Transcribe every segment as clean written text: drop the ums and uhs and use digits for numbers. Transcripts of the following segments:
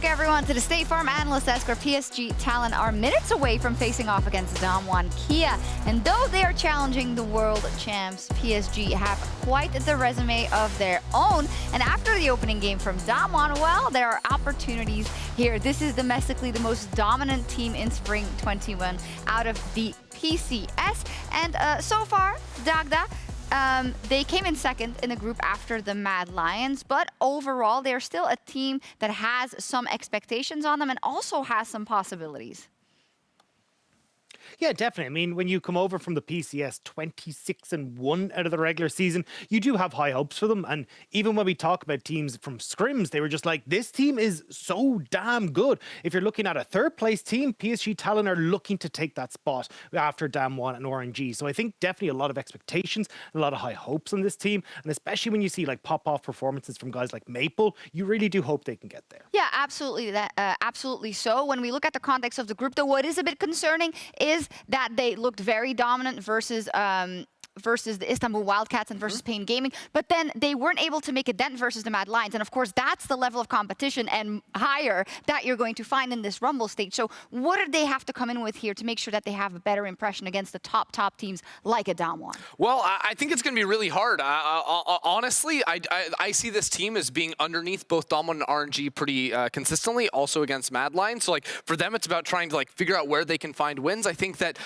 back, everyone, to the State Farm Analysts desk where PSG Talon are minutes away from facing off against Damwon KIA. And though they are challenging the world champs, PSG have quite the resume of their own. And after the opening game from Damwon, well, there are opportunities here. This is domestically the most dominant team in Spring 21 out of the PCS. And so far, Dagda, they came in second in the group after the Mad Lions, but overall, they're still a team that has some expectations on them and also has some possibilities. Yeah, definitely. I mean, when you come over from the PCS 26-1 out of the regular season, you do have high hopes for them. And even when we talk about teams from scrims, they were just like, this team is so damn good. If you're looking at a third place team, PSG Talon are looking to take that spot after Damwon and RNG. So I think definitely a lot of expectations, a lot of high hopes on this team. And especially when you see like pop-off performances from guys like Maple, you really do hope they can get there. Yeah, absolutely. Absolutely so. When we look at the context of the group, though, what is a bit concerning is that they looked very dominant versus the Istanbul Wildcats and versus Pain Gaming, but then they weren't able to make a dent versus the Mad Lions. And of course, that's the level of competition and higher that you're going to find in this Rumble stage. So what do they have to come in with here to make sure that they have a better impression against the top teams like a Damwon? Well, I think it's going to be really hard. Honestly, I see this team as being underneath both Damwon and RNG pretty consistently, also against Mad Lions. So like for them, it's about trying to like figure out where they can find wins. I think that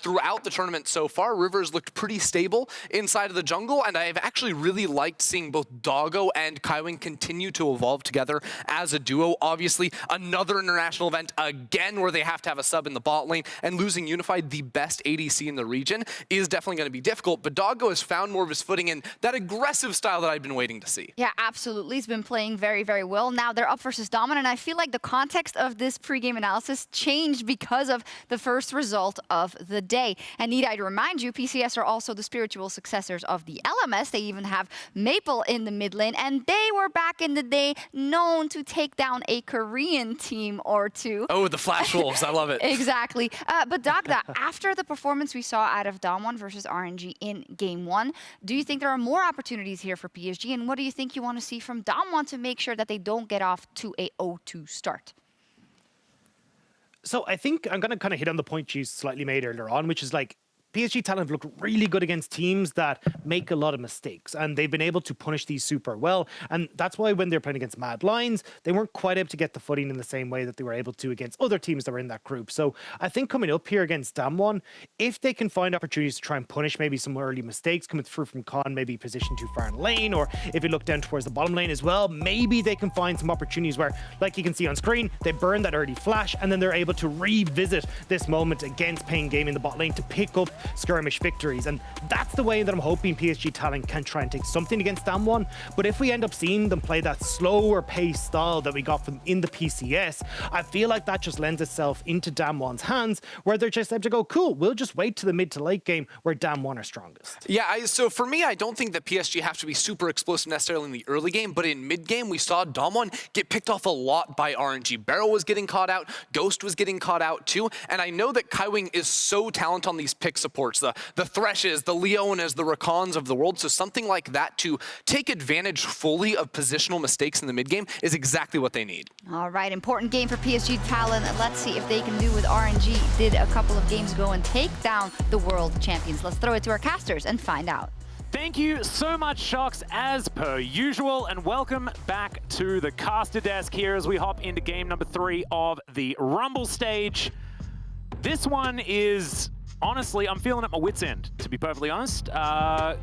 throughout the tournament so far, Rivers looked pretty stable inside of the jungle, and I've actually really liked seeing both Doggo and Kaiwing continue to evolve together as a duo. Obviously, another international event again where they have to have a sub in the bot lane, and losing Unified, the best ADC in the region, is definitely going to be difficult, but Doggo has found more of his footing in that aggressive style that I've been waiting to see. Yeah, absolutely. He's been playing very, very well. Now they're up versus Domin, and I feel like the context of this pregame analysis changed because of the first result of the day. And need I remind you, PCS are also the spiritual successors of the LMS. They even have Maple in the mid lane, and they were back in the day known to take down a Korean team or two. Oh, the Flash Wolves, I love it. Exactly. But Dagda, after the performance we saw out of Damwon versus RNG in Game 1, do you think there are more opportunities here for PSG, and what do you think you want to see from Damwon to make sure that they don't get off to a 0-2 start? So I think I'm going to kind of hit on the point you slightly made earlier on, which is like, PSG Talon have looked really good against teams that make a lot of mistakes, and they've been able to punish these super well. And that's why when they're playing against Mad Lions, they weren't quite able to get the footing in the same way that they were able to against other teams that were in that group. So I think coming up here against Damwon, if they can find opportunities to try and punish maybe some early mistakes coming through from Con, maybe positioned too far in lane, or if you look down towards the bottom lane as well, maybe they can find some opportunities where, like you can see on screen, they burn that early flash, and then they're able to revisit this moment against Pain Game in the bot lane to pick up skirmish victories. And that's the way that I'm hoping PSG Talon can try and take something against Damwon. But if we end up seeing them play that slower pace style that we got from in the PCS, I feel like that just lends itself into Damwon's hands, where they're just able to go, cool, we'll just wait to the mid to late game where Damwon are strongest. Yeah, so for me, I don't think that PSG have to be super explosive necessarily in the early game, but in mid game, we saw Damwon get picked off a lot by RNG. BeryL was getting caught out, Ghost was getting caught out too, and I know that Kaiwing is so talented on these pick supports, the Threshes, the Leonas, the Rakans of the world. So something like that to take advantage fully of positional mistakes in the mid game is exactly what they need. All right, important game for PSG Talon. Let's see if they can do what RNG did a couple of games ago and take down the world champions. Let's throw it to our casters and find out. Thank you so much, Sjokz, as per usual, and welcome back to the caster desk here as we hop into game number 3 of the Rumble stage. This one is... honestly, I'm feeling at my wit's end, to be perfectly honest.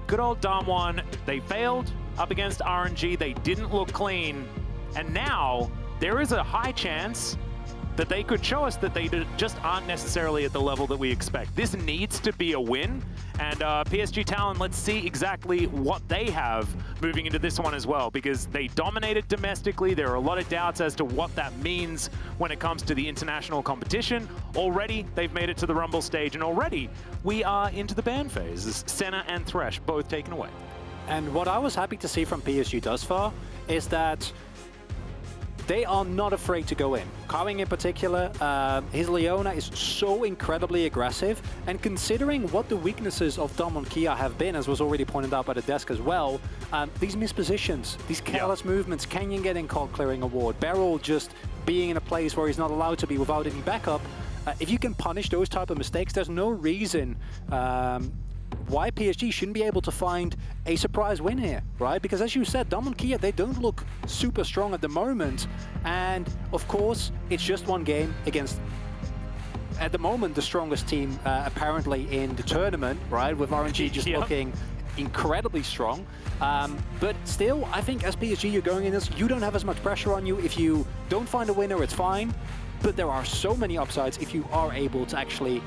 Good old Damwon, they failed up against RNG. They didn't look clean. And now, there is a high chance that they could show us that they just aren't necessarily at the level that we expect. This needs to be a win. And PSG Talon, let's see exactly what they have moving into this one as well, because they dominated domestically. There are a lot of doubts as to what that means when it comes to the international competition. Already, they've made it to the Rumble stage, and already we are into the ban phase. As Senna and Thresh both taken away. And what I was happy to see from PSG thus far is that they are not afraid to go in. Kaiwing in particular, his Leona is so incredibly aggressive, and considering what the weaknesses of Damwon KIA have been, as was already pointed out by the desk as well, these mispositions, these careless movements, Canyon getting caught clearing a ward, BeryL just being in a place where he's not allowed to be without any backup. If you can punish those type of mistakes, there's no reason why PSG shouldn't be able to find a surprise win here, right? Because as you said, Damwon KIA, they don't look super strong at the moment. And of course, it's just one game against, at the moment, the strongest team apparently in the tournament, right? With RNG just looking incredibly strong. But still, I think as PSG, you're going in this, you don't have as much pressure on you. If you don't find a winner, it's fine. But there are so many upsides if you are able to actually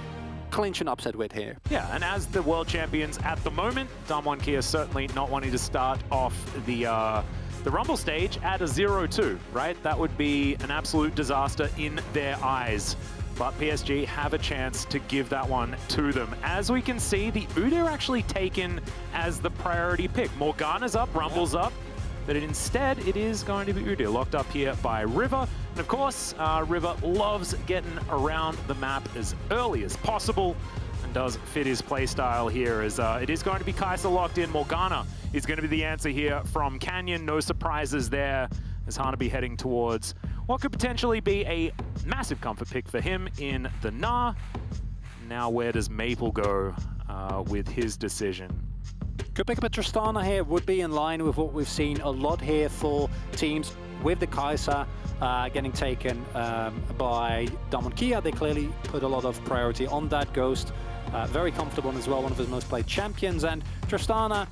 clinch an upset with here. Yeah, and as the world champions at the moment, Damwon KIA certainly not wanting to start off the Rumble stage at a 0-2, right? That would be an absolute disaster in their eyes. But PSG have a chance to give that one to them. As we can see, the Udyr actually taken as the priority pick. Morgana's up, Rumble's up, but instead it is going to be Udyr, locked up here by River. And of course, River loves getting around the map as early as possible and does fit his playstyle here, as it is going to be Kai'Sa locked in. Morgana is going to be the answer here from Canyon. No surprises there, as Hanabi heading towards what could potentially be a massive comfort pick for him in the Gnar. Now where does Maple go with his decision? Could pick up a Tristana here, would be in line with what we've seen a lot here for teams with the Kai'Sa getting taken by Damwon KIA. They clearly put a lot of priority on that Ghost. Very comfortable as well, one of his most played champions. And Tristana,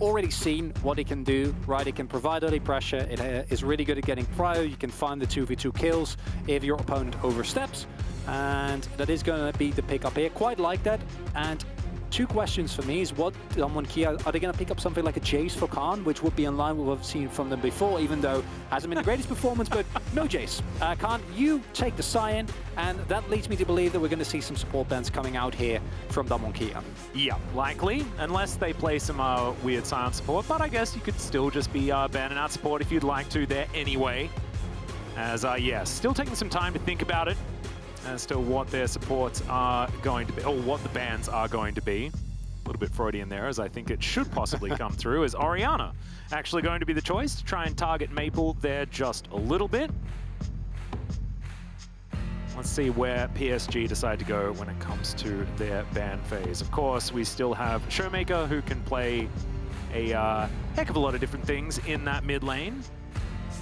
already seen what he can do, right? It can provide early pressure. It is really good at getting prio. You can find the 2v2 kills if your opponent oversteps. And that is going to be the pickup here. Quite like that. And two questions for me is what Damwon KIA, are they going to pick up something like a Jace for Khan, which would be in line with what we've seen from them before, even though hasn't been the greatest performance, but no Jace. Khan, you take the Sion, and that leads me to believe that we're going to see some support bans coming out here from Damwon KIA. Yeah, likely, unless they play some weird Sion support, but I guess you could still just be banning out support if you'd like to there anyway. As, yeah, still taking some time to think about it as to what their supports are going to be, or what the bans are going to be. A little bit Freudian there, as I think it should possibly come through, as Orianna actually going to be the choice to try and target Maple there just a little bit. Let's see where PSG decide to go when it comes to their ban phase. Of course, we still have ShowMaker, who can play a heck of a lot of different things in that mid lane.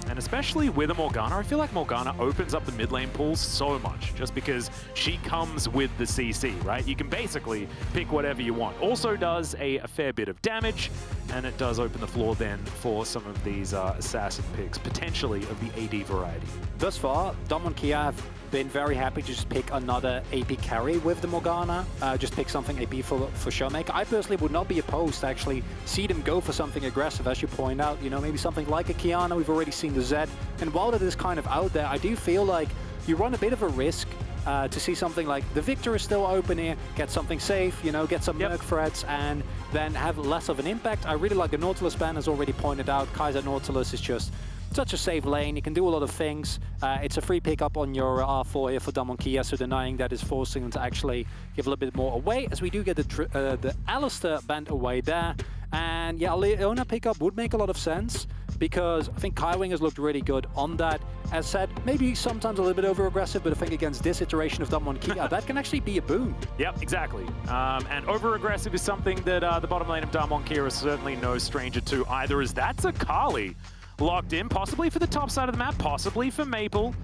And especially with a Morgana, I feel like Morgana opens up the mid lane pools so much, just because she comes with the CC, right? You can basically pick whatever you want. Also does a fair bit of damage, and it does open the floor then for some of these assassin picks, potentially of the AD variety. Thus far, Damwon KIA have been very happy to just pick another AP carry with the Morgana, just pick something AP for ShowMaker. I personally would not be opposed to actually see them go for something aggressive, as you point out, you know, maybe something like a Kiana. We've already seen the Zed, and while it is kind of out there, I do feel like you run a bit of a risk to see something like the Victor is still open here, get something safe, you know, get some Merc threats, and then have less of an impact. I really like the Nautilus ban, as already pointed out. Kai'Sa Nautilus is just such a safe lane. You can do a lot of things. It's a free pickup on your R4 here for Damwon KIA, so denying that is forcing them to actually give a little bit more away, as we do get the Alistair banned away there. And yeah, Leona pickup would make a lot of sense, because I think Kaiwing has looked really good on that. As said, maybe sometimes a little bit over-aggressive, but I think against this iteration of Damwon KIA, that can actually be a boon. Yep, exactly. And over-aggressive is something that the bottom lane of Damwon KIA is certainly no stranger to either, as that's Akali locked in, possibly for the top side of the map, possibly for Maple.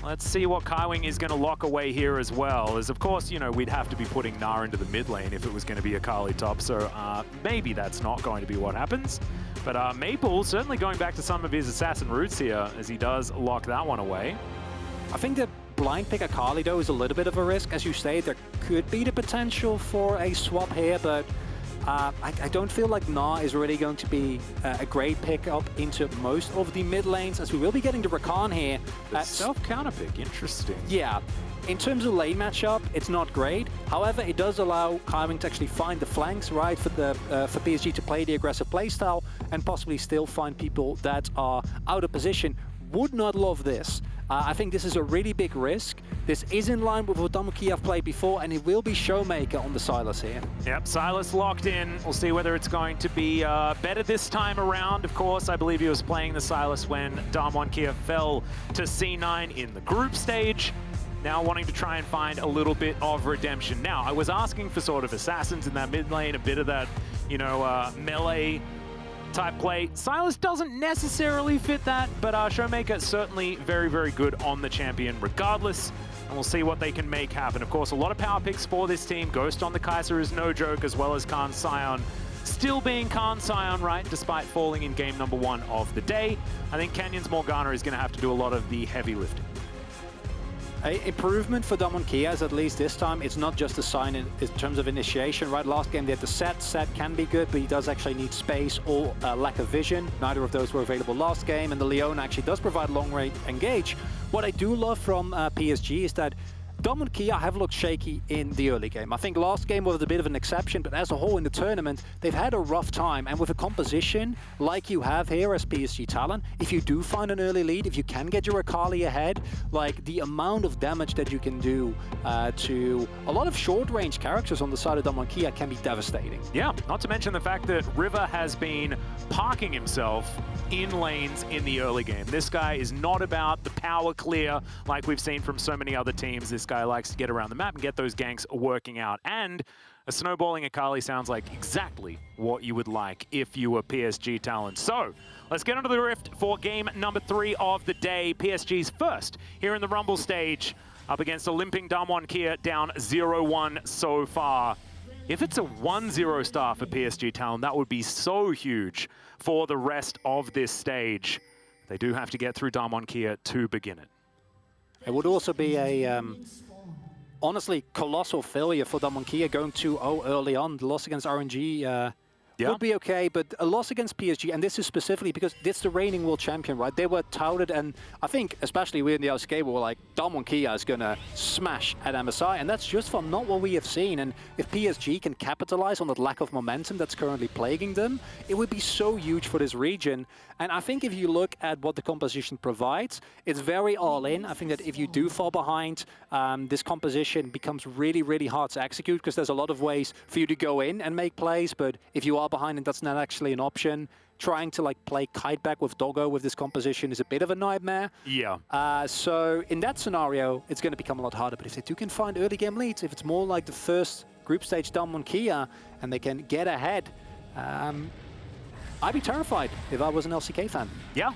Let's see what Kaiwing is going to lock away here as well, as of course, you know, we'd have to be putting Gnar into the mid lane if it was going to be Akali top, so maybe that's not going to be what happens. But Maple certainly going back to some of his assassin roots here, as he does lock that one away. I think the blind pick Akali, though, is a little bit of a risk. As you say, there could be the potential for a swap here, but I don't feel like Gnar is really going to be a great pickup into most of the mid lanes, as we will be getting the Rakan here. Self-counter pick, interesting. Yeah. In terms of lane matchup, it's not great. However, it does allow Kaiwing to actually find the flanks, right, for PSG to play the aggressive playstyle and possibly still find people that are out of position. Would not love this. I think this is a really big risk, This is in line with what Dagda have played before, and it will be ShowMaker on the Sylas here. Yep, Sylas locked in. We'll see whether it's going to be better this time around. Of course, I believe he was playing the Sylas when Kia fell to C9 in the group stage. Now wanting to try and find a little bit of redemption. Now, I was asking for sort of assassins in that mid lane, a bit of that, you know, melee type play. Sylas doesn't necessarily fit that, but ShowMaker certainly very, very good on the champion regardless. And we'll see what they can make happen. Of course, a lot of power picks for this team. Ghost on the Kai'Sa is no joke, as well as Khan Sion. Still being Khan Sion, right, despite falling in game number 1 of the day. I think Canyon's Morgana is going to have to do a lot of the heavy lifting. An improvement for Dagda Kia is at least this time. It's not just a sign in terms of initiation, right? Last game they had the set. Set can be good, but he does actually need space or lack of vision. Neither of those were available last game, and the Leona actually does provide long-range engage. What I do love from PSG is that Dagda Kia have looked shaky in the early game. I think last game was a bit of an exception, but as a whole in the tournament, they've had a rough time. And with a composition like you have here as PSG Talon, if you do find an early lead, if you can get your Akali ahead, like the amount of damage that you can do to a lot of short-range characters on the side of Dagda Kia can be devastating. Yeah, not to mention the fact that River has been parking himself in lanes in the early game. This guy is not about the power clear like we've seen from so many other teams. This guy likes to get around the map and get those ganks working out. And a snowballing Akali sounds like exactly what you would like if you were PSG Talon. So let's get into the rift for game number 3 of the day. PSG's first here in the Rumble stage up against a limping Dagda Kia, down 0-1 so far. If it's a 1-0 star for PSG Talon, that would be so huge for the rest of this stage. They do have to get through Dagda Kia to begin it. It would also be a, honestly, colossal failure for Dagda Kia going 2-0 early on. The loss against RNG would be okay, but a loss against PSG, and this is specifically because this is the reigning world champion, right? They were touted, and I think, especially we in the LCK, we were like, Dagda Kia is going to smash at MSI, and that's just from not what we have seen. And if PSG can capitalize on that lack of momentum that's currently plaguing them, it would be so huge for this region. And I think if you look at what the composition provides, it's very all-in. I think that if you do fall behind, this composition becomes really, really hard to execute because there's a lot of ways for you to go in and make plays, but if you are behind and that's not actually an option, trying to like play kite back with Doggo with this composition is a bit of a nightmare. Yeah. So in that scenario, it's going to become a lot harder. But if they do can find early game leads, if it's more like the first group stage Dagda Kia and they can get ahead, I'd be terrified if I was an LCK fan. Yeah.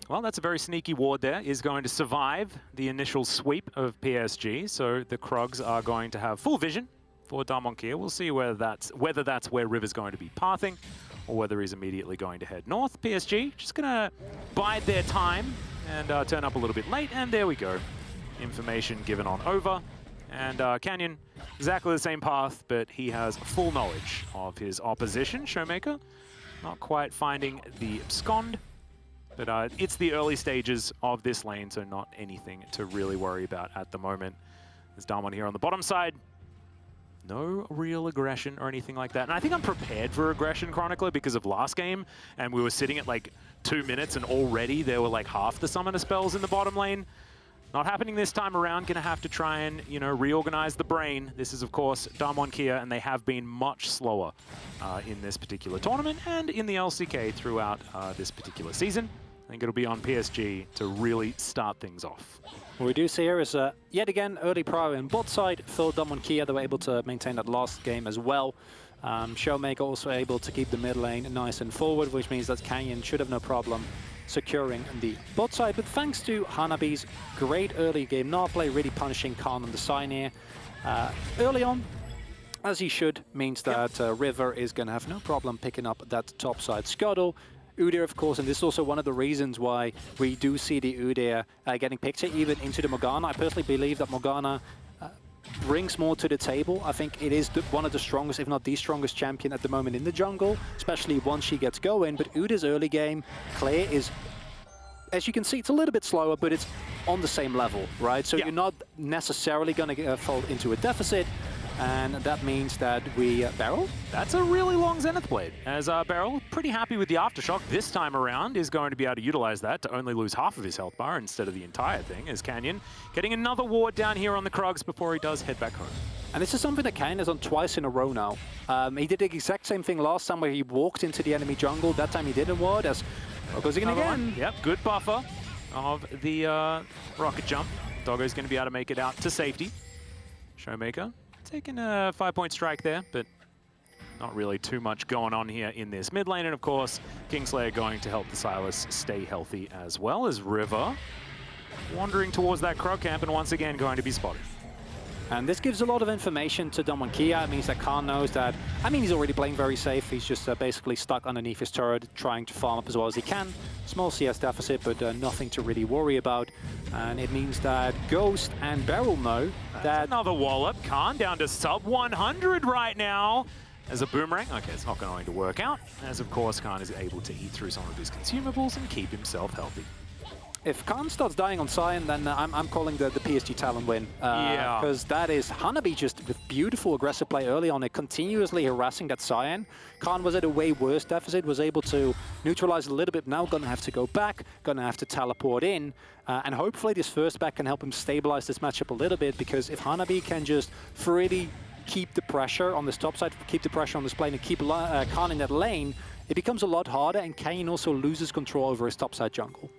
Well, that's a very sneaky ward there. Is going to survive the initial sweep of PSG. So the Krogs are going to have full vision for Dagda Kia. We'll see whether that's where River's going to be pathing or whether he's immediately going to head north. PSG just going to bide their time and turn up a little bit late. And there we go. Information given on over. And Canyon, exactly the same path, but he has full knowledge of his opposition. ShowMaker not quite finding the abscond. But it's the early stages of this lane, so not anything to really worry about at the moment. There's Damwon here on the bottom side. No real aggression or anything like that. And I think I'm prepared for aggression, Chronicler, because of last game. And we were sitting at like 2 minutes and already there were like half the summoner spells in the bottom lane. Not happening this time around. Gonna have to try and, you know, reorganize the brain. This is, of course, Dagda Kia, and they have been much slower in this particular tournament and in the LCK throughout this particular season. I think it'll be on PSG to really start things off. What we do see here is, yet again, early prior in bot side for Dagda Kia. They were able to maintain that last game as well. ShowMaker also able to keep the mid lane nice and forward, which means that Canyon should have no problem securing the bot side. But thanks to Hanabi's great early game Gnar play, really punishing Khan on the sign here. Early on, as he should, means that River is going to have no problem picking up that top side scuttle. Udyr, of course, and this is also one of the reasons why we do see the Udyr getting picked here, even into the Morgana. I personally believe that Morgana brings more to the table. I think it is one of the strongest, if not the strongest champion at the moment in the jungle, especially once she gets going. But Udyr's early game, Claire, is, as you can see, it's a little bit slower, but it's on the same level, right? So you're not necessarily going to fall into a deficit. and that means that we BeryL. That's a really long Zenith Blade, as BeryL, pretty happy with the Aftershock this time around, is going to be able to utilize that to only lose half of his health bar instead of the entire thing, as Canyon getting another ward down here on the Krugs before he does head back home. And this is something that Canyon has done twice in a row now. He did the exact same thing last time where he walked into the enemy jungle. That time he didn't ward, as goes in again. Yep, good buffer of the rocket jump. Doggo's going to be able to make it out to safety. ShowMaker taking a 5-point strike there, but not really too much going on here in this mid lane. And of course, Kingslayer going to help the Sylas stay healthy, as well as River wandering towards that Krug camp and once again going to be spotted. And this gives a lot of information to KIA. It means that Khan knows that, I mean, he's already playing very safe. He's just basically stuck underneath his turret, trying to farm up as well as he can. Small CS deficit, but nothing to really worry about. And it means that Ghost and BeryL know that... Another wallop. Khan down to sub 100 right now. As a boomerang, okay, it's not going to work out. As of course, Khan is able to eat through some of his consumables and keep himself healthy. If Khan starts dying on Sion, then I'm calling the PSG Talon win. Yeah. Because that is Hanabi just with beautiful aggressive play early on, continuously harassing that Sion. Khan was at a way worse deficit, was able to neutralize a little bit. Now going to have to go back, going to have to teleport in. And hopefully this first back can help him stabilize this matchup a little bit, because if Hanabi can just freely keep the pressure on this top side, keep the pressure on this plane, and keep Khan in that lane, it becomes a lot harder, and Kane also loses control over his top side jungle.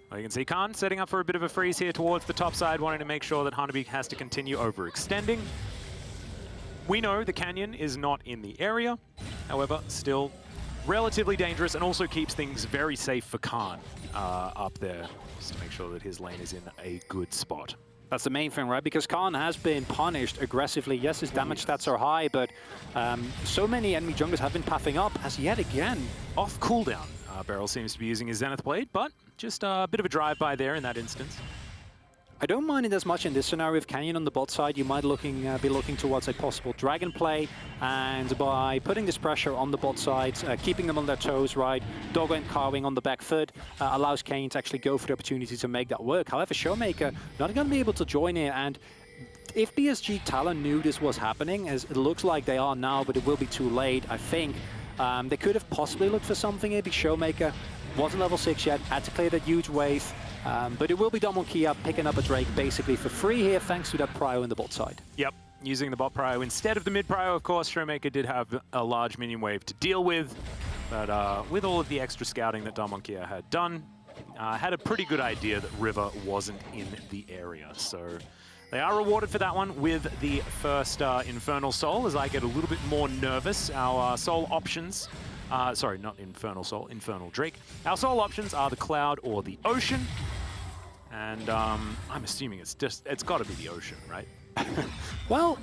Well, you can see Khan setting up for a bit of a freeze here towards the top side, wanting to make sure that Hanabi has to continue overextending. We know the Canyon is not in the area, however, still relatively dangerous, and also keeps things very safe for Khan up there, just to make sure that his lane is in a good spot. That's the main thing, right? Because Khan has been punished aggressively. Yes, his damage stats are high, but so many enemy junglers have been pathing up, as yet again. Off cooldown. BeryL seems to be using his Zenith Blade, but just a bit of a drive-by there in that instance. I don't mind it as much in this scenario. With Canyon on the bot side, you might be looking towards a possible dragon play, and by putting this pressure on the bot side, keeping them on their toes, right, Doggo and Kaiwing on the back foot, allows Canyon to actually go for the opportunity to make that work. However, ShowMaker not going to be able to join here, and if PSG Talon knew this was happening, as it looks like they are now, but it will be too late, I think. They could have possibly looked for something here, because ShowMaker wasn't level 6 yet, had to clear that huge wave. But it will be KIA picking up a Drake basically for free here, thanks to that prio in the bot side. Yep, using the bot prio instead of the mid prio. Of course, ShowMaker did have a large minion wave to deal with, but with all of the extra scouting that KIA had done, had a pretty good idea that River wasn't in the area. So they are rewarded for that one with the first Infernal Soul, as I get a little bit more nervous. Our soul options, sorry, not Infernal Soul, Infernal Drake. Our soul options are the Cloud or the Ocean. And I'm assuming it's got to be the Ocean, right? Well,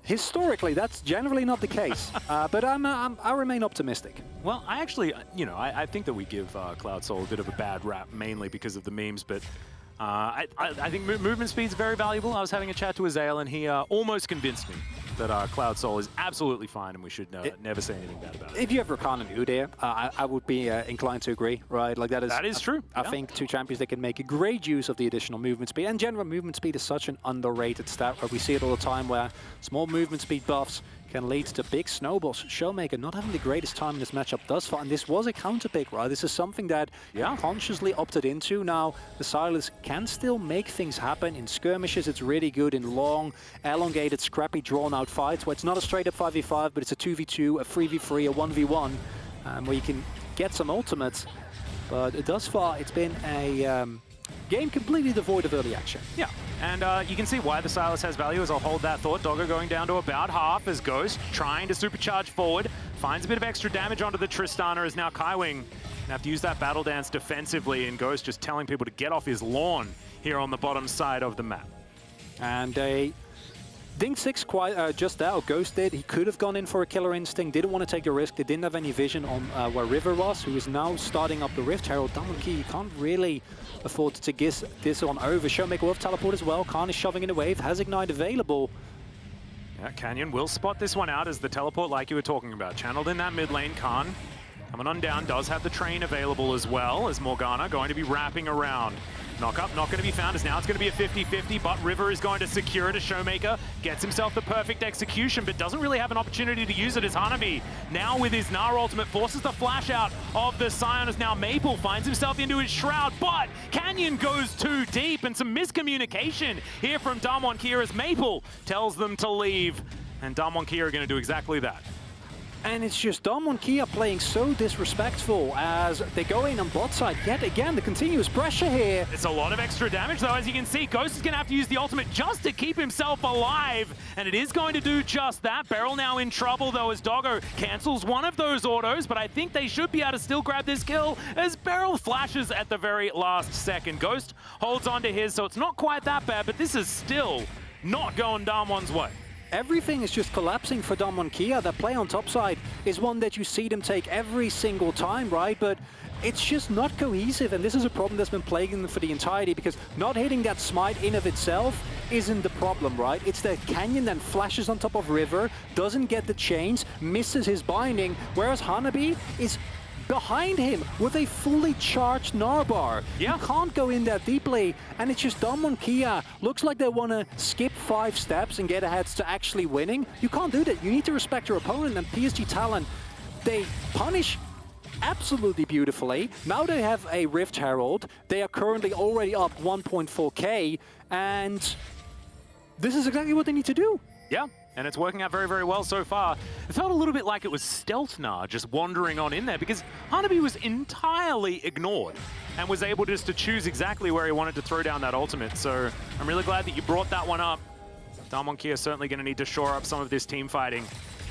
historically, that's generally not the case. But I remain optimistic. Well, I actually, you know, I think that we give Cloud Soul a bit of a bad rap, mainly because of the memes, but I think movement speed is very valuable. I was having a chat to Azael, and he almost convinced me that Cloud Soul is absolutely fine, and we should never say anything bad about it. If you have Rakan and Udyr, I would be inclined to agree, right? Like that is true. I think two champions that can make a great use of the additional movement speed. And general movement speed is such an underrated stat, where we see it all the time, where small movement speed buffs can lead to big snowballs. ShowMaker not having the greatest time in this matchup thus far, and this was a counter pick, right? This is something that consciously opted into. Now, the Sylas can still make things happen in skirmishes. It's really good in long, elongated, scrappy, drawn-out fights, where it's not a straight-up 5v5, but it's a 2v2, a 3v3, a 1v1, where you can get some ultimates. But thus far, it's been a game completely devoid of early action. Yeah, and you can see why the Sylas has value, as I'll hold that thought. Doggo going down to about half, as Ghost trying to supercharge forward. Finds a bit of extra damage onto the Tristana, as now Kaiwing have to use that battle dance defensively, and Ghost just telling people to get off his lawn here on the bottom side of the map. And a Ding 6 quite just there, or Ghost did. He could have gone in for a killer instinct, didn't want to take the risk. They didn't have any vision on where River was, who is now starting up the Rift Herald. DWG, you can't really afford to give this on over. ShowMaker will have teleport as well. Khan is shoving in a wave, has Ignite available. Yeah, Canyon will spot this one out as the teleport, like you were talking about. Channeled in that mid lane, Khan coming on down, does have the train available as well, as Morgana going to be wrapping around. Knock up, not going to be found, as now it's going to be a 50-50, but River is going to secure it as ShowMaker, gets himself the perfect execution, but doesn't really have an opportunity to use it as Hanabi. Now with his Gnar ultimate, forces the flash out of the Sion, as now Maple finds himself into his shroud, but Canyon goes too deep, and some miscommunication here from Damwon Kia as Maple tells them to leave, and Damwon Kia are going to do exactly that. And it's just Damwon Kia playing so disrespectful as they go in on bot side. Yet again, the continuous pressure here. It's a lot of extra damage, though, as you can see. Ghost is going to have to use the ultimate just to keep himself alive, and it is going to do just that. BeryL now in trouble, though, as Doggo cancels one of those autos, but I think they should be able to still grab this kill as BeryL flashes at the very last second. Ghost holds on to his, so it's not quite that bad, but this is still not going Damwon's way. Everything is just collapsing for Damwon Kia. That play on top side is one that you see them take every single time, right? But it's just not cohesive, and this is a problem that's been plaguing them for the entirety, because not hitting that smite in of itself isn't the problem, right? It's that Canyon then flashes on top of River, doesn't get the chains, misses his binding, whereas Hanabi is behind him with a fully charged Gnar bar. Yeah. You can't go in that deeply, and it's just Damwon Kia looks like they want to skip 5 steps and get ahead to actually winning. You can't do that. You need to respect your opponent, and PSG Talon, they punish absolutely beautifully. Now they have a Rift Herald. They are currently already up 1.4k, and this is exactly what they need to do. Yeah. And it's working out very, very well so far. It felt a little bit like it was Stealth Gnar just wandering on in there, because Hanabi was entirely ignored and was able just to choose exactly where he wanted to throw down that ultimate. So I'm really glad that you brought that one up. Damwon Kia is certainly going to need to shore up some of this team fighting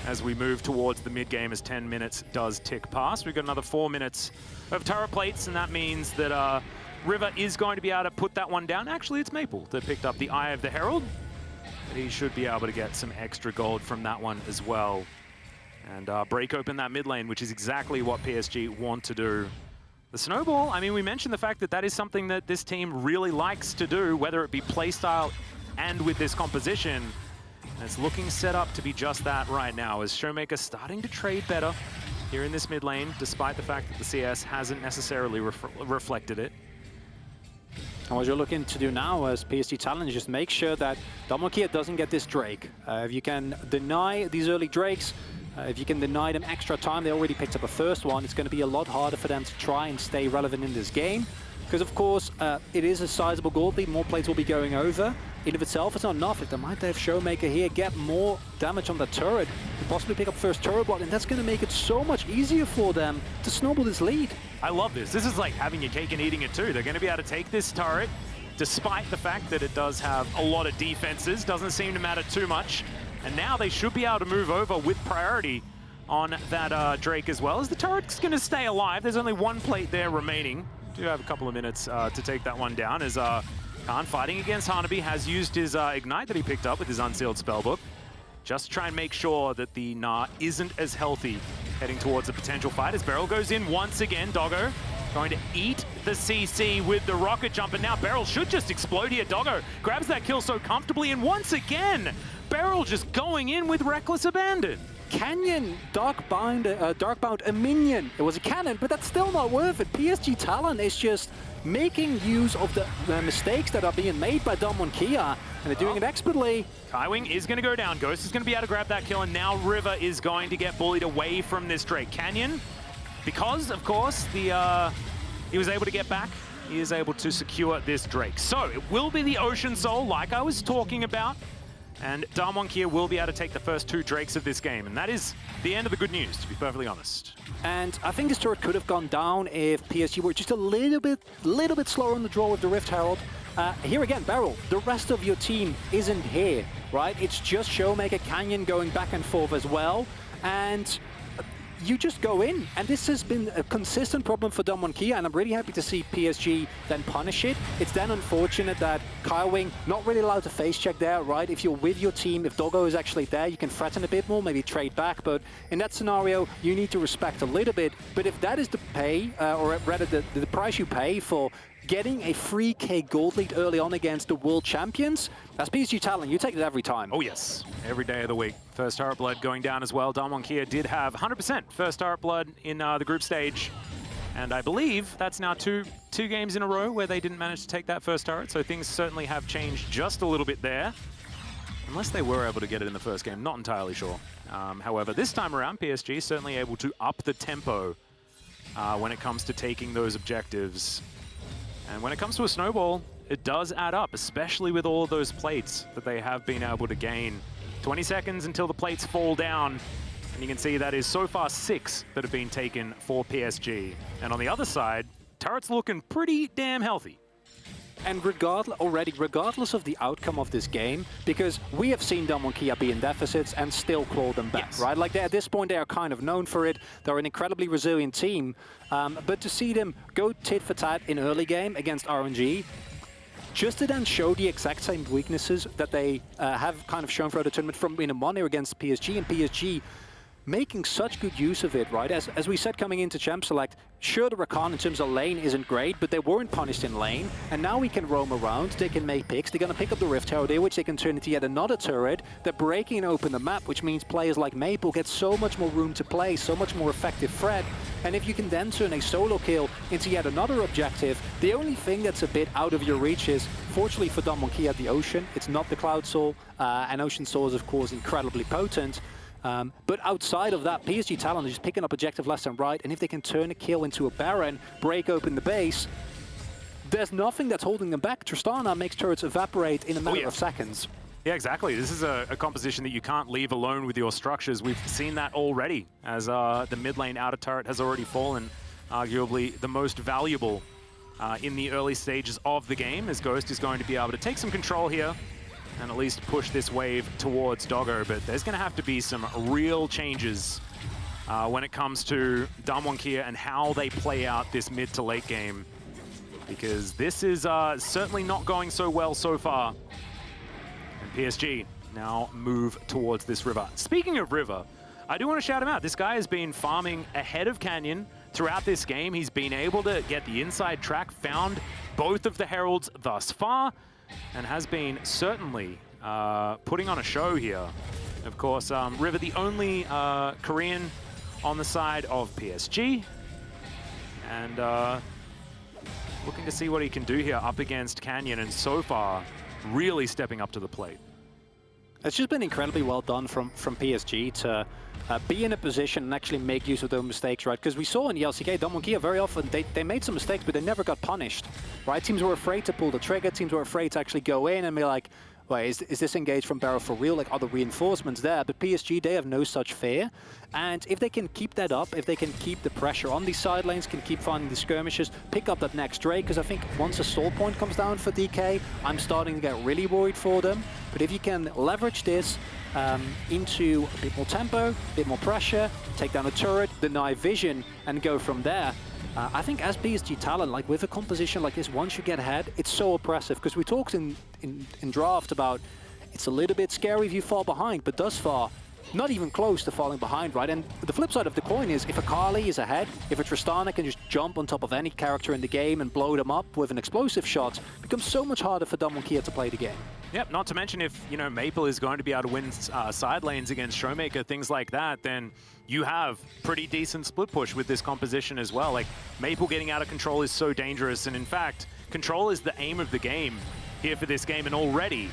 as we move towards the mid-game, as 10 minutes does tick past. We've got another 4 minutes of turret plates, and that means that River is going to be able to put that one down. Actually, it's Maple that picked up the Eye of the Herald. He should be able to get some extra gold from that one as well. And break open that mid lane, which is exactly what PSG want to do. The snowball, I mean, we mentioned the fact that that is something that this team really likes to do, whether it be playstyle and with this composition. And it's looking set up to be just that right now, as ShowMaker starting to trade better here in this mid lane, despite the fact that the CS hasn't necessarily reflected it. And what you're looking to do now as PSG Talon is just make sure that Damwon Kia doesn't get this Drake. If you can deny these early Drakes, if you can deny them extra time, they already picked up a first one, it's going to be a lot harder for them to try and stay relevant in this game. Because of course, it is a sizable gold lead, more plays will be going over. In of itself, it's not enough. If they might have ShowMaker here, get more damage on the turret, and possibly pick up first turret block, and that's going to make it so much easier for them to snowball this lead. I love this. This is like having your cake and eating it too. They're going to be able to take this turret, despite the fact that it does have a lot of defenses, doesn't seem to matter too much. And now they should be able to move over with priority on that Drake as well, as the turret's going to stay alive. There's only one plate there remaining. Do have a couple of minutes to take that one down, as Khan, fighting against Hanabi, has used his Ignite that he picked up with his Unsealed Spellbook, just to try and make sure that the Gnar isn't as healthy heading towards a potential fight, as BeryL goes in once again. Doggo going to eat the CC with the rocket jump, and now BeryL should just explode here. Doggo grabs that kill so comfortably, and once again, BeryL just going in with reckless abandon. Canyon Darkbound a minion. It was a cannon, but that's still not worth it. PSG Talon is just making use of the mistakes that are being made by Damwon Kia, and they're doing it expertly. Kaiwing is going to go down. Ghost is going to be able to grab that kill, and now River is going to get bullied away from this Drake. Canyon, because, of course, he was able to get back, he is able to secure this Drake. So it will be the Ocean Soul, like I was talking about, and Damwon Kia will be able to take the first 2 Drakes of this game, and that is the end of the good news, to be perfectly honest. And I think this turret could have gone down if PSG were just a little bit slower on the draw with the Rift Herald. Here again, BeryL, the rest of your team isn't here, right? It's just ShowMaker, Canyon going back and forth as well, and you just go in, and this has been a consistent problem for Damwon Kia, and I'm really happy to see PSG then punish it. It's then unfortunate that Kaiwing not really allowed to face check there, right? If you're with your team, if Doggo is actually there, you can threaten a bit more, maybe trade back, but in that scenario, you need to respect a little bit. But if that is the pay, or rather the price you pay for getting a 3k gold lead early on against the world champions, that's PSG Talon. You take it every time. Oh yes, every day of the week. First turret blood going down as well. Damwon Kia did have 100% first turret blood in the group stage. And I believe that's now two games in a row where they didn't manage to take that first turret, so things certainly have changed just a little bit there. Unless they were able to get it in the first game, not entirely sure. However, this time around, PSG is certainly able to up the tempo when it comes to taking those objectives. And when it comes to a snowball, it does add up, especially with all of those plates that they have been able to gain. 20 seconds until the plates fall down. And you can see that is so far 6 that have been taken for PSG. And on the other side, turret's looking pretty damn healthy. And regardless of the outcome of this game, because we have seen Damwon KIA be in deficits and still claw them back, right? Like at this point, they are kind of known for it. They're an incredibly resilient team. But to see them go tit for tat in early game against RNG, just to then show the exact same weaknesses that they have kind of shown throughout the tournament from in a 1-0 against PSG, and PSG making such good use of it, right? As we said coming into Champ Select, sure, the Rakan in terms of lane isn't great, but they weren't punished in lane, and now we can roam around, they can make picks, they're going to pick up the Rift Tower there, which they can turn into yet another turret. They're breaking open the map, which means players like Maple get so much more room to play, so much more effective threat, and if you can then turn a solo kill into yet another objective, the only thing that's a bit out of your reach is, fortunately for Damwon KIA, the Ocean. It's not the Cloud Soul, and Ocean Soul is of course incredibly potent. But outside of that, PSG Talon is just picking up objective left and right, and if they can turn a kill into a Baron, break open the base, there's nothing that's holding them back. Tristana makes turrets evaporate in a matter of seconds. Yeah, exactly. This is a composition that you can't leave alone with your structures. We've seen that already, as the mid lane outer turret has already fallen, arguably the most valuable in the early stages of the game, as Ghost is going to be able to take some control here and at least push this wave towards Doggo, but there's going to have to be some real changes when it comes to Damwon KIA and how they play out this mid to late game, because this is certainly not going so well so far. And PSG now move towards this river. Speaking of river, I do want to shout him out. This guy has been farming ahead of Canyon throughout this game. He's been able to get the inside track, found both of the Heralds thus far, and has been certainly putting on a show here. Of course, River, the only Korean on the side of PSG, and looking to see what he can do here up against Canyon, and so far, really stepping up to the plate. It's just been incredibly well done from PSG to be in a position and actually make use of those mistakes, right? Because we saw in the LCK, Damwon KIA very often, they made some mistakes, but they never got punished, right? Teams were afraid to pull the trigger, teams were afraid to actually go in and be like, wait, is this engaged from BeryL for real? Like, are the reinforcements there? But PSG, they have no such fear. And if they can keep that up, if they can keep the pressure on these side lanes, can keep finding the skirmishes, pick up that next Drake, because I think once a stall point comes down for DK, I'm starting to get really worried for them. But if you can leverage this into a bit more tempo, a bit more pressure, take down a turret, deny vision, and go from there, I think as PSG Talon, like with a composition like this, once you get ahead, it's so oppressive. Because we talked in draft about it's a little bit scary if you fall behind, but thus far, not even close to falling behind, right? And the flip side of the coin is if Akali is ahead, if a Tristana can just jump on top of any character in the game and blow them up with an explosive shot, it becomes so much harder for Damwon KIA to play the game. Yep, not to mention if, you know, Maple is going to be able to win side lanes against ShowMaker, things like that, then you have pretty decent split push with this composition as well. Like, Maple getting out of control is so dangerous, and in fact, control is the aim of the game here for this game, and already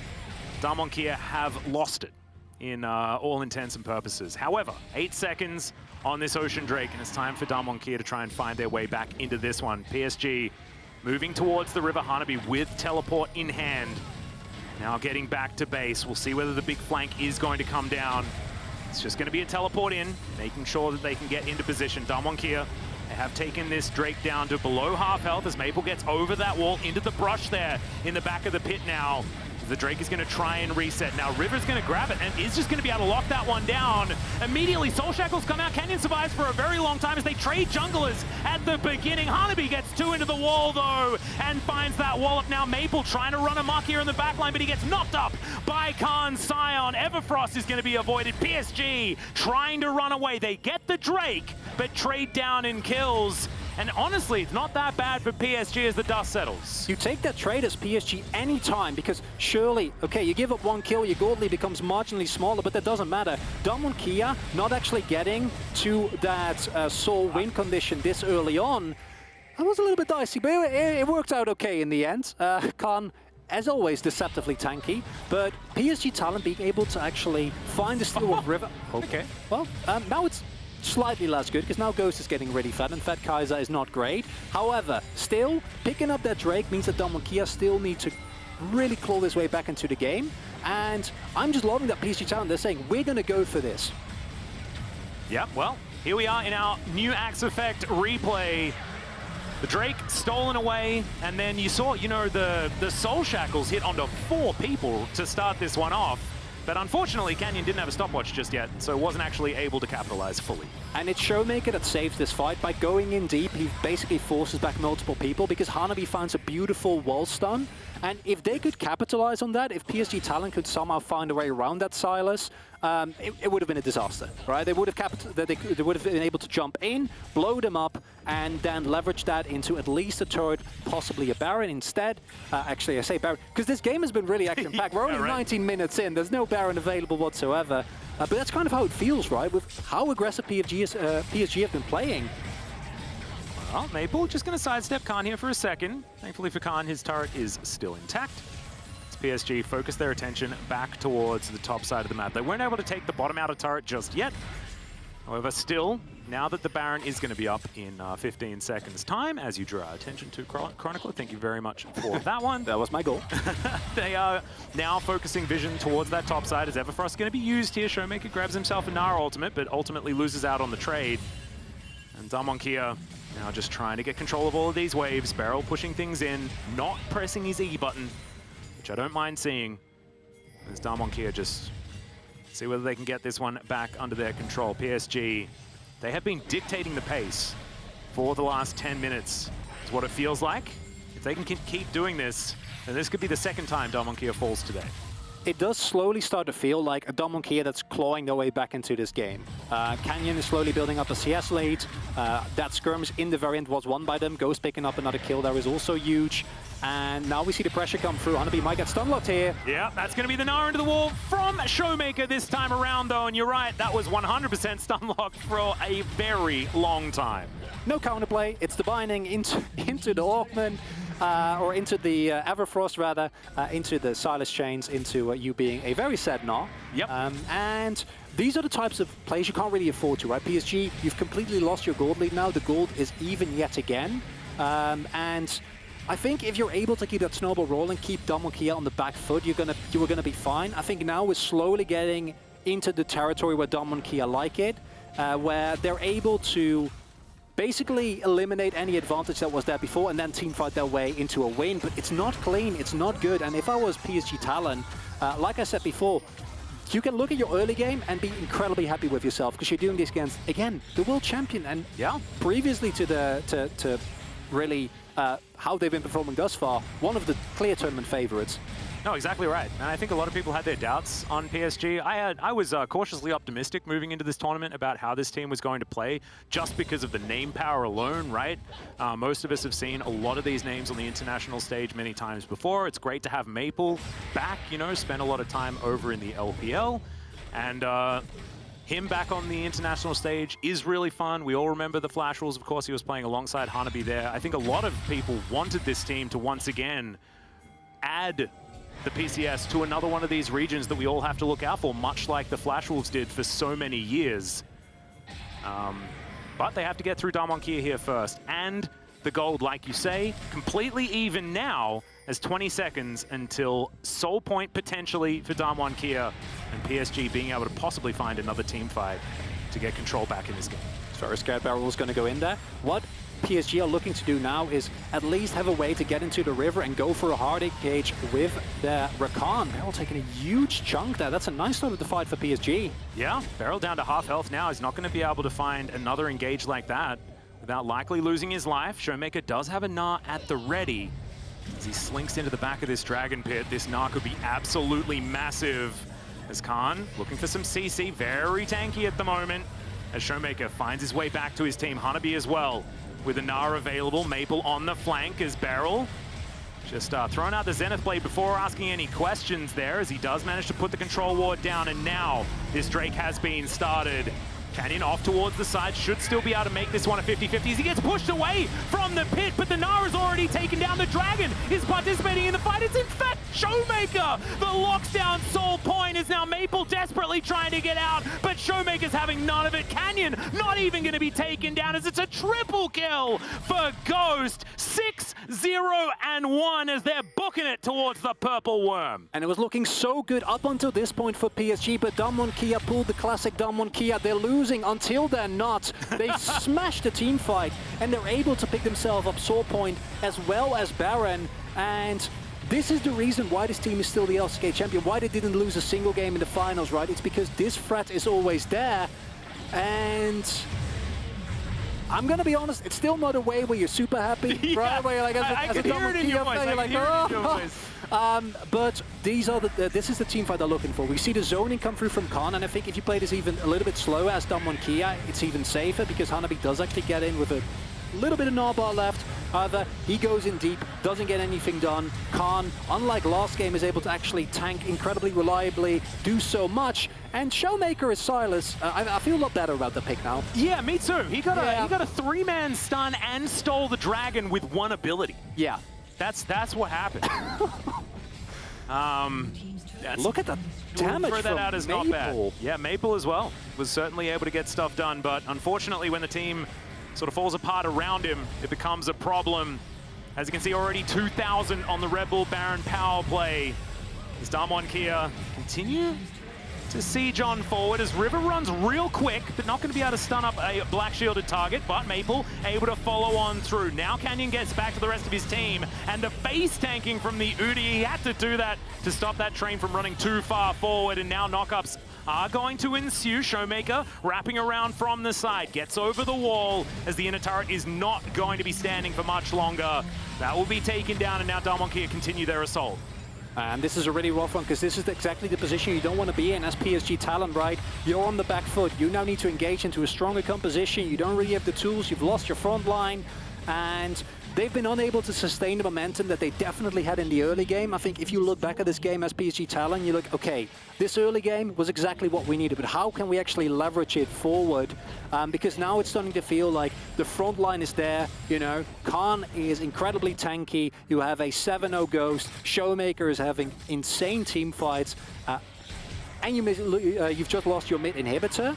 Damwon KIA have lost it in all intents and purposes. However, 8 seconds on this Ocean Drake, and it's time for Damwon KIA to try and find their way back into this one. PSG moving towards the river, Hanabi with teleport in hand. Now getting back to base. We'll see whether the big flank is going to come down. It's just going to be a teleport in, making sure that they can get into position. Damwon KIA, they have taken this Drake down to below half health as Maple gets over that wall into the brush there in the back of the pit now. The Drake is going to try and reset. Now River's going to grab it and is just going to be able to lock that one down. Immediately, Soul Shackles come out. Canyon survives for a very long time as they trade junglers at the beginning. Hanabi gets 2 into the wall, though, and finds that wallop. Now Maple trying to run amok here in the backline, but he gets knocked up by Khan Sion. Everfrost is going to be avoided. PSG trying to run away. They get the Drake, but trade down in kills. And honestly, it's not that bad for PSG as the dust settles. You take that trade as PSG anytime, because surely, okay, you give up 1 kill, your gold lead becomes marginally smaller, but that doesn't matter. Damwon KIA not actually getting to that Soul win condition this early on That was a little bit dicey, but it worked out okay in the end. Khan, as always, deceptively tanky, but PSG Talon being able to actually find the steal of River. Okay. Well, now it's slightly less good, because now Ghost is getting really fed, and fed Kai'Sa is not great. However, still, picking up that Drake means that Damwon Kia still need to really claw his way back into the game, and I'm just loving that PSG Talon, they're saying, we're going to go for this. Yep, well, here we are in our new Axe Effect replay. The Drake stolen away, and then you saw, you know, the Soul Shackles hit onto 4 people to start this one off. But unfortunately, Canyon didn't have a stopwatch just yet, so wasn't actually able to capitalize fully. And it's ShowMaker that saves this fight. By going in deep, he basically forces back multiple people because Hanabi finds a beautiful wall stun. And if they could capitalize on that, if PSG Talon could somehow find a way around that Sylas, it would have been a disaster, right? They would have been able to jump in, blow them up, and then leverage that into at least a turret, possibly a Baron. Instead, actually I say Baron, because this game has been really action-packed. We're only 19 minutes in, there's no Baron available whatsoever. But that's kind of how it feels, right? With how aggressive PSG have been playing. Well, Maple just going to sidestep Khan here for a second. Thankfully for Khan, his turret is still intact. As PSG focus their attention back towards the top side of the map. They weren't able to take the bottom outer turret just yet. However, still, now that the Baron is going to be up in 15 seconds' time, as you draw attention to Chronicler, thank you very much for that one. That was my goal. They are now focusing vision towards that top side as Everfrost going to be used here. ShowMaker grabs himself a Gnar ultimate, but ultimately loses out on the trade. And Damwon Kia now just trying to get control of all of these waves. BeryL pushing things in, not pressing his E button, which I don't mind seeing. As Damwon Kia just see whether they can get this one back under their control. PSG, they have been dictating the pace for the last 10 minutes, is what it feels like. If they can keep doing this, then this could be the second time Damwon Kia falls today. It does slowly start to feel like a Damwon Kia that's clawing their way back into this game. Canyon is slowly building up a CS lead. That skirmish in the variant was won by them. Ghost picking up another kill there is also huge. And now we see the pressure come through. Hanabi might get stunlocked here. Yeah, that's going to be the Gnar into the wall from ShowMaker this time around, though. And you're right, that was 100% stunlocked for a very long time. No counterplay. It's the binding into the Hawkman. Or into the Everfrost, rather, into the Sylas chains, into you being a very sad Gnar. Yep. And these are the types of plays you can't really afford to, right? PSG, you've completely lost your gold lead now. The gold is even yet again. And I think if you're able to keep that snowball rolling, keep Damwon Kia on the back foot, you were gonna be fine. I think now we're slowly getting into the territory where Damwon Kia like it, where they're able to basically eliminate any advantage that was there before and then teamfight their way into a win. But it's not clean, it's not good. And if I was PSG Talon, like I said before, you can look at your early game and be incredibly happy with yourself because you're doing this against, again, the world champion. And yeah, previously to really how they've been performing thus far, one of the clear tournament favorites. No, exactly right. And I think a lot of people had their doubts on PSG. I was cautiously optimistic moving into this tournament about how this team was going to play just because of the name power alone, right? Most of us have seen a lot of these names on the international stage many times before. It's great to have Maple back, you know, spend a lot of time over in the LPL. And him back on the international stage is really fun. We all remember the Flash rules. Of course, he was playing alongside Hanabi there. I think a lot of people wanted this team to once again add the PCS to another one of these regions that we all have to look out for, much like the Flash Wolves did for so many years. But they have to get through Damwon Kia here first. And the gold, like you say, completely even now as 20 seconds until Soul Point potentially for Damwon Kia and PSG being able to possibly find another team fight to get control back in this game. So scared BeryL is going to go in there. What PSG are looking to do now is at least have a way to get into the river and go for a hard engage with the Rakan. BeryL taking a huge chunk there. That's a nice start of the fight for PSG. Yeah, BeryL down to half health now. He's not going to be able to find another engage like that without likely losing his life. ShowMaker does have a Gnar at the ready. As he slinks into the back of this Dragon Pit, this Gnar could be absolutely massive. As Khan looking for some CC, very tanky at the moment. As ShowMaker finds his way back to his team, Hanabi as well. With a Gnar available, Maple on the flank as BeryL just throwing out the Zenith Blade before asking any questions there, as he does manage to put the control ward down. And now this Drake has been started. Canyon off towards the side, should still be able to make this one a 50-50 as he gets pushed away from the pit, but the Gnar has already taken down. The Dragon is participating in the fight. It's in fact ShowMaker. The lockdown soul point is now Maple desperately trying to get out, but ShowMaker's having none of it. Canyon not even going to be taken down as it's a triple kill for Ghost. 6-0-1 as they're booking it towards the purple worm. And it was looking so good up until this point for PSG, but Damwon Kia pulled the classic Damwon Kia. They're losing until they're not. They smashed the team fight, and they're able to pick themselves up soul point as well as Baron. And this is the reason why this team is still the LCK champion, why they didn't lose a single game in the finals, right? It's because this threat is always there. And I'm gonna be honest, it's still not a way where you're super happy, Yeah, right? Where you're like, as a Damwon Kia fan, you're like, oh. But these are this is the team fight they're looking for. We see the zoning come through from Khan, and I think if you play this even a little bit slower as Damwon Kia, it's even safer because Hanabi does actually get in with a little bit of Narbar left. However, he goes in deep, doesn't get anything done. Khan, unlike last game, is able to actually tank incredibly reliably, do so much. And ShowMaker is Sylas. I feel a lot better about the pick now. Yeah, me too. He got a 3-man stun and stole the Dragon with one ability. Yeah. That's what happened. Look at the damage throw that from out is Maple. not bad. Yeah, Maple as well was certainly able to get stuff done, but unfortunately when the team sort of falls apart around him, it becomes a problem. As you can see, already 2,000 on the Red Bull Baron power play. Does Damwon Kia continue to siege on forward as River runs real quick, but not going to be able to stun up a black shielded target, but Maple able to follow on through. Now Canyon gets back to the rest of his team, and the face tanking from the Udyr, he had to do that to stop that train from running too far forward, and now knockups are going to ensue. ShowMaker wrapping around from the side, gets over the wall as the inner turret is not going to be standing for much longer. That will be taken down, and now Damwon Kia continue their assault. And this is a really rough one because this is exactly the position you don't want to be in as PSG Talon, right? You're on the back foot. You now need to engage into a stronger composition. You don't really have the tools. You've lost your front line. And they've been unable to sustain the momentum that they definitely had in the early game. I think if you look back at this game as PSG Talon, you look, okay, this early game was exactly what we needed, but how can we actually leverage it forward? Because now it's starting to feel like the front line is there, you know, Khan is incredibly tanky, you have a 7-0 Ghost, ShowMaker is having insane team fights, and you've just lost your mid inhibitor.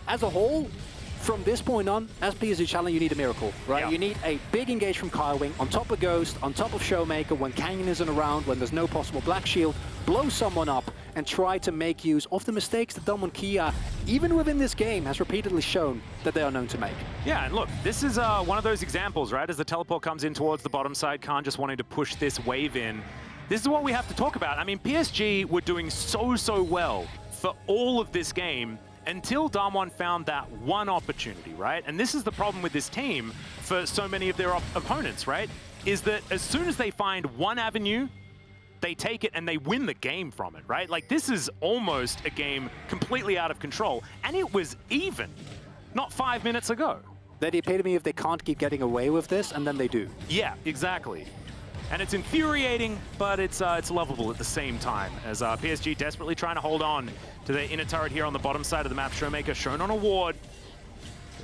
As a whole, from this point on, as PSG Talon, you need a miracle, right? Yeah. You need a big engage from Kaiwing, on top of Ghost, on top of ShowMaker, when Canyon isn't around, when there's no possible Black Shield, blow someone up and try to make use of the mistakes that Damwon Kia, even within this game, has repeatedly shown that they are known to make. Yeah, and look, this is one of those examples, right? As the teleport comes in towards the bottom side, Khan just wanting to push this wave in. This is what we have to talk about. I mean, PSG were doing so well for all of this game, until Damwon found that one opportunity, right? And this is the problem with this team for so many of their opponents, right? Is that as soon as they find one avenue, they take it and they win the game from it, right? Like, this is almost a game completely out of control. And it was even not 5 minutes ago. They're the epitome of they can't keep getting away with this, and then they do. Yeah, exactly. And it's infuriating, but it's lovable at the same time, as PSG desperately trying to hold on to their inner turret here on the bottom side of the map. ShowMaker shown on a ward.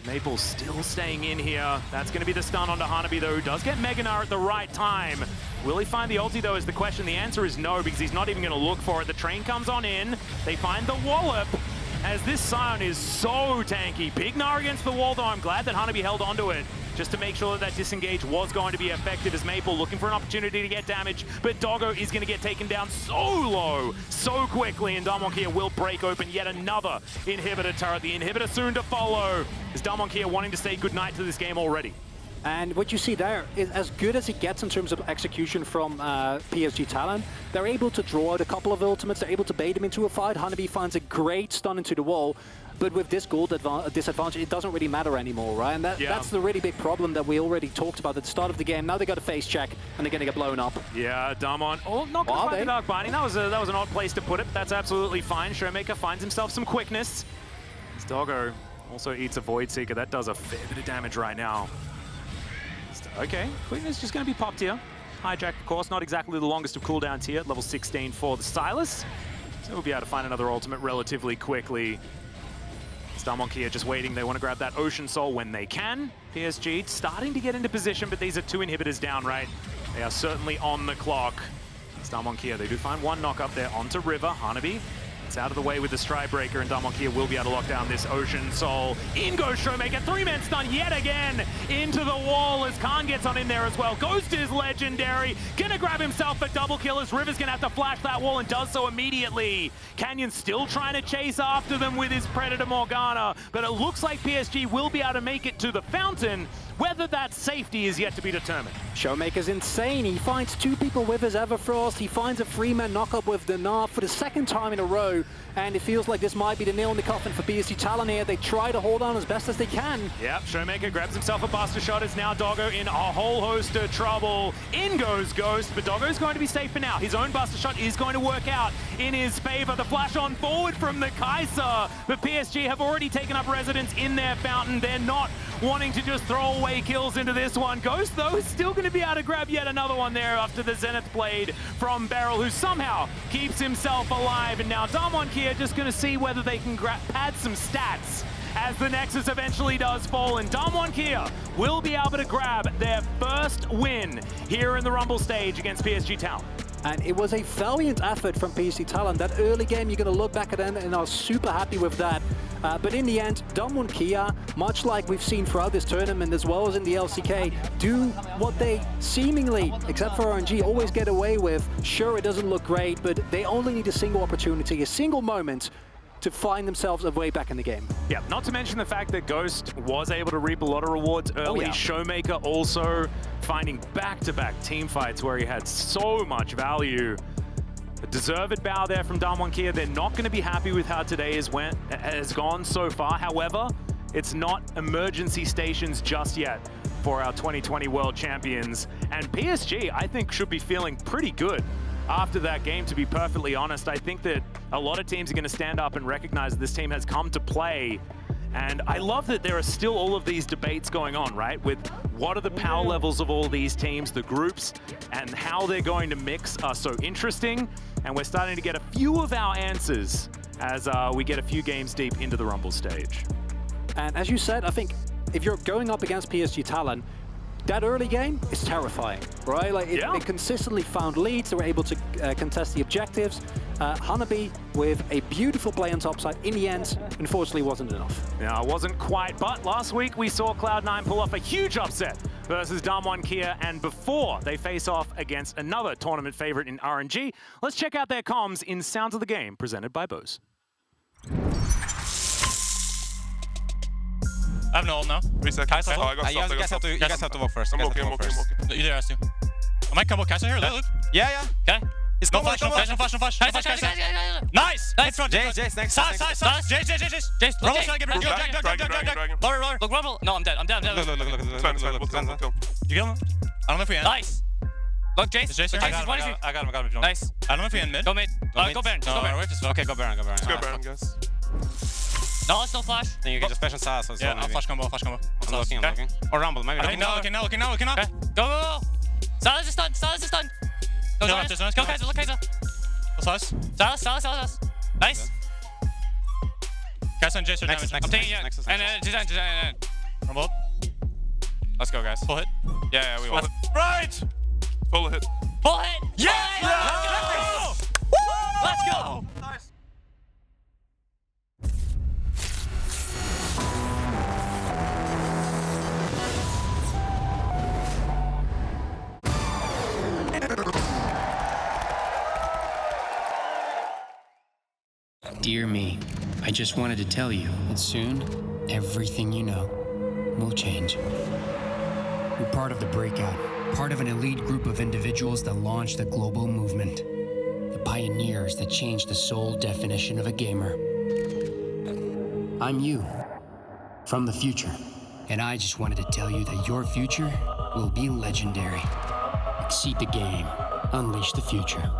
Maple still staying in here. That's going to be the stun onto Hanabi, though, who does get Gnar at the right time. Will he find the ulti, though, is the question. The answer is no, because he's not even going to look for it. The train comes on in. They find the wallop, as this Sion is so tanky. Big Gnar against the wall, though. I'm glad that Hanabi held onto it, just to make sure that disengage was going to be effective, as Maple looking for an opportunity to get damage, but Doggo is going to get taken down so low, so quickly, and Damwon Kia will break open yet another inhibitor turret. The inhibitor soon to follow, is Damwon Kia wanting to say goodnight to this game already. And what you see there is as good as it gets in terms of execution from PSG Talon. They're able to draw out a couple of ultimates, they're able to bait him into a fight. Hanabi finds a great stun into the wall. But with this gold disadvantage, it doesn't really matter anymore, right? And that's the really big problem that we already talked about at the start of the game. Now they got a face check, and they're going to get blown up. Yeah, Damwon. Oh, not going to find the Dark Binding. That was an odd place to put it. That's absolutely fine. ShowMaker finds himself some quickness. This Doggo also eats a Void Seeker. That does a fair bit of damage right now. Okay, quickness just going to be popped here. Hijack, of course, not exactly the longest of cooldowns here at level 16 for the Sylas. So we'll be able to find another ultimate relatively quickly. Damwon KIA just waiting. They want to grab that Ocean Soul when they can. PSG starting to get into position, but these are 2 inhibitors down, right? They are certainly on the clock. Damwon KIA, they do find 1 knock up there onto River. Hanabi, it's out of the way with the Stride Breaker, and Damwon KIA will be able to lock down this Ocean Soul. In goes ShowMaker, 3-man stun yet again into the wall as Khan gets on in there as well. Ghost is legendary, gonna grab himself a double kill as River's gonna have to flash that wall and does so immediately. Canyon still trying to chase after them with his Predator Morgana, but it looks like PSG will be able to make it to the fountain. Whether that safety is yet to be determined. ShowMaker's insane. He finds 2 people with his Everfrost. He finds a 3-man knockup with Gnar for the 2nd time in a row. And it feels like this might be the nail in the coffin for PSG Talon here. They try to hold on as best as they can. Yep, ShowMaker grabs himself a Buster Shot. It's now Doggo in a whole host of trouble. In goes Ghost, but Doggo's going to be safe for now. His own Buster Shot is going to work out in his favor. The flash on forward from the Kai'Sa. But PSG have already taken up residence in their fountain. They're not wanting to just throw away kills into this one. Ghost, though, is still going to be able to grab yet another one there after the Zenith Blade from BeryL, who somehow keeps himself alive. And now Damwon KIA just going to see whether they can pad some stats as the Nexus eventually does fall. And Damwon KIA will be able to grab their first win here in the Rumble stage against PSG Talon. And it was a valiant effort from PSG Talon. That early game, you're going to look back at them and are super happy with that. But in the end, Damwon KIA, much like we've seen throughout this tournament as well as in the LCK, do what they seemingly, except for RNG, always get away with. Sure, it doesn't look great, but they only need a single opportunity, a single moment to find themselves a way back in the game. Yeah, not to mention the fact that Ghost was able to reap a lot of rewards early. ShowMaker also finding back-to-back team fights where he had so much value. A deserved bow there from Damwon KIA. They're not going to be happy with how today has gone so far. However, it's not emergency stations just yet for our 2020 World Champions. And PSG, I think, should be feeling pretty good after that game, to be perfectly honest. I think that a lot of teams are going to stand up and recognize that this team has come to play. And I love that there are still all of these debates going on, right? With what are the power levels of all these teams, the groups, and how they're going to mix are so interesting. And we're starting to get a few of our answers as we get a few games deep into the Rumble stage. And as you said, I think if you're going up against PSG Talon, that early game is terrifying, right? Like they consistently found leads, they were able to contest the objectives. Hanabi with a beautiful play on top side. In the end, unfortunately, wasn't enough. Yeah, it wasn't quite, but last week we saw Cloud9 pull off a huge upset versus Damwon KIA, and before they face off against another tournament favorite in RNG, let's check out their comms in Sounds of the Game, presented by Bose. I have no ult now. Reset. Kai'Sa. You guys have to walk first. I'm walking. Udyr has to. I might come with Kai'Sa here. Look. Yeah. Okay. No flash. Nice. Nice front. Jace, next. Jace. Rumble trying to get rid. Lower. Look, Rumble. No, I'm dead. Look. You kill him? I don't know if we end. Nice. Look, Jace. I got him. Nice. I don't know if we end mid. Go mid. Go Baron. Okay, go Baron. Let's go Baron, guys. No, it's no flash. Then you can just flash on Sylas as well. Yeah, flash combo. I'm looking. Or Rumble, maybe. Okay, now. Okay. Go. Sylas is stunned. Go Kai'Sa. Look Kai'Sa. Sylas. Nice. Kai'Sa and Jace are damage. I'm taking it. And design. Rumble. Let's go, guys. Full hit. Yeah, we won. Right! Full hit. Yeah! Let's go! Nice. Dear me, I just wanted to tell you that soon, everything you know will change. We're part of the Breakout, part of an elite group of individuals that launched the global movement. The pioneers that changed the sole definition of a gamer. I'm you, from the future, and I just wanted to tell you that your future will be legendary. Exceed the game, unleash the future.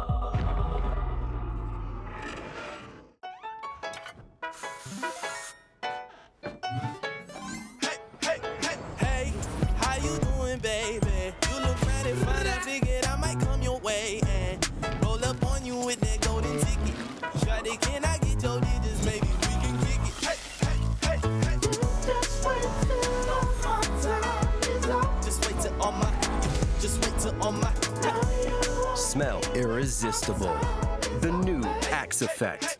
Smell irresistible. The new Axe Effect.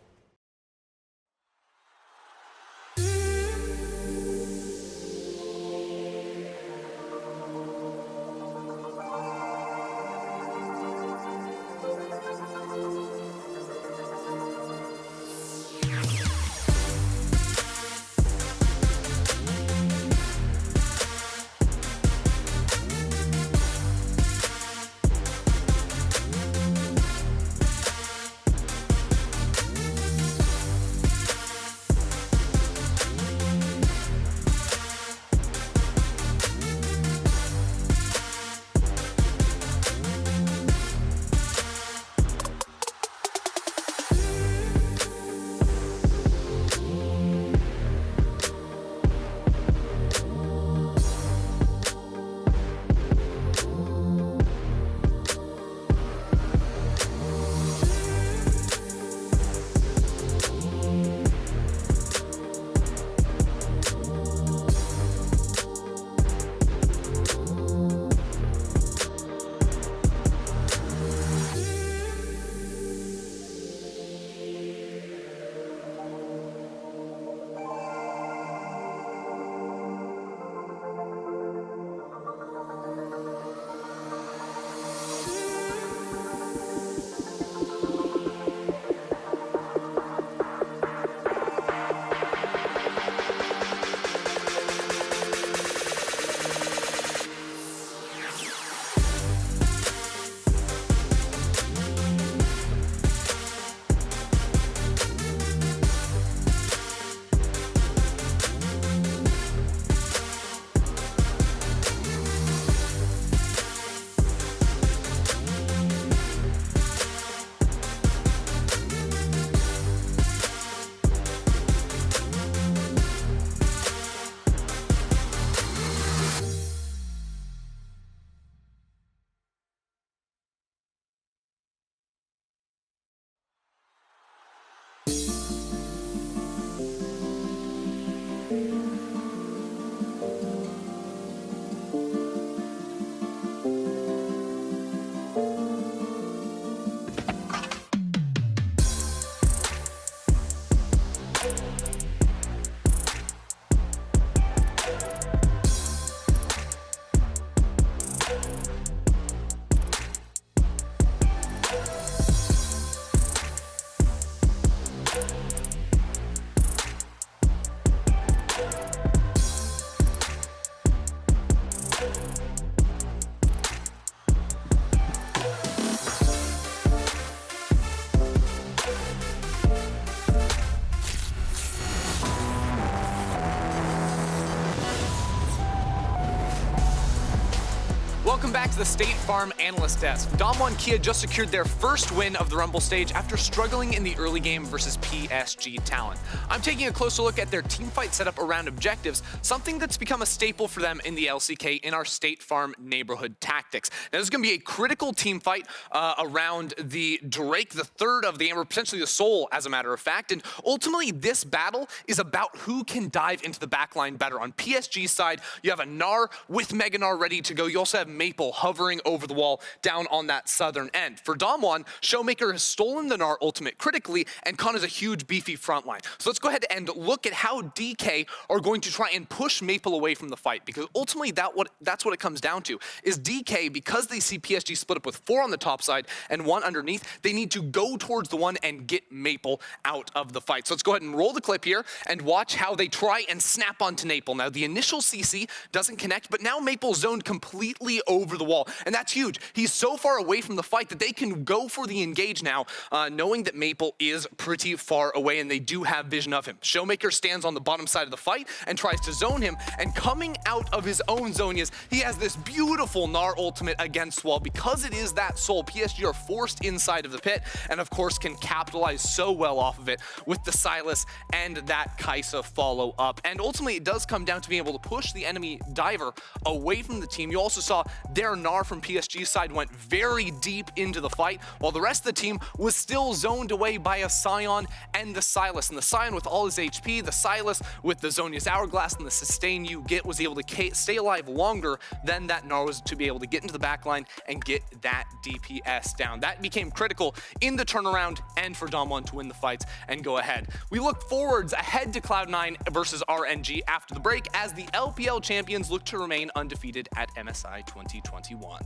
Welcome back to the State Farm Analyst Desk. Damwon Kia just secured their first win of the Rumble stage after struggling in the early game versus PSG Talon. I'm taking a closer look at their team fight setup around objectives, something that's become a staple for them in the LCK in our State Farm neighborhood tactics. Now, this is going to be a critical team fight around the Drake, the third of the game, or potentially the Soul, as a matter of fact. And ultimately, this battle is about who can dive into the backline better. On PSG's side, you have a Gnar with Mega Gnar ready to go. You also have Maple hovering over the wall down on that southern end. For Damwon, ShowMaker has stolen the Gnar ultimate critically, and Khan is a huge beefy front line. So let's go ahead and look at how DK are going to try and push Maple away from the fight, because ultimately that's what it comes down to, is DK, because they see PSG split up with 4 on the top side and 1 underneath, they need to go towards the 1 and get Maple out of the fight. So let's go ahead and roll the clip here and watch how they try and snap onto Maple. Now, the initial CC doesn't connect, but now Maple's zoned completely over the wall, and that's huge. He's so far away from the fight that they can go for the engage now, knowing that Maple is pretty far away and they do have vision of him. ShowMaker stands on the bottom side of the fight and tries to zone him, and coming out of his own zone is he has this beautiful Gnar ultimate against wall. Because it is that Soul, PSG are forced inside of the pit, and of course can capitalize so well off of it with the Sylas and that Kai'Sa follow up. And ultimately it does come down to being able to push the enemy diver away from the team. You also saw their Gnar from PSG's side went very deep into the fight, while the rest of the team was still zoned away by a Sion and the Sylas. And the Sion with all his HP, the Sylas with the Zhonya's Hourglass and the sustain you get was able to stay alive longer than that Gnar was to be able to get into the backline and get that DPS down. That became critical in the turnaround and for Dom1 to win the fights and go ahead. We look forwards ahead to Cloud9 versus RNG after the break as the LPL champions look to remain undefeated at MSI 2021.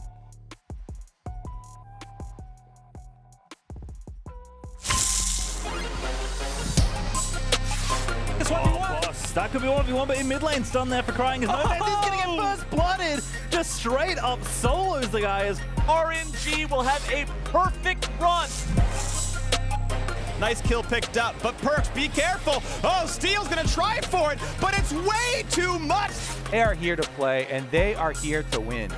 That could be 1v1, but in mid lane, stun there for Crying. He's gonna get first blooded. Just straight up solos the guys. RNG will have a perfect run. Nice kill picked up, but Perks, be careful. Oh, Steel's gonna try for it, but it's way too much. They are here to play, and they are here to win.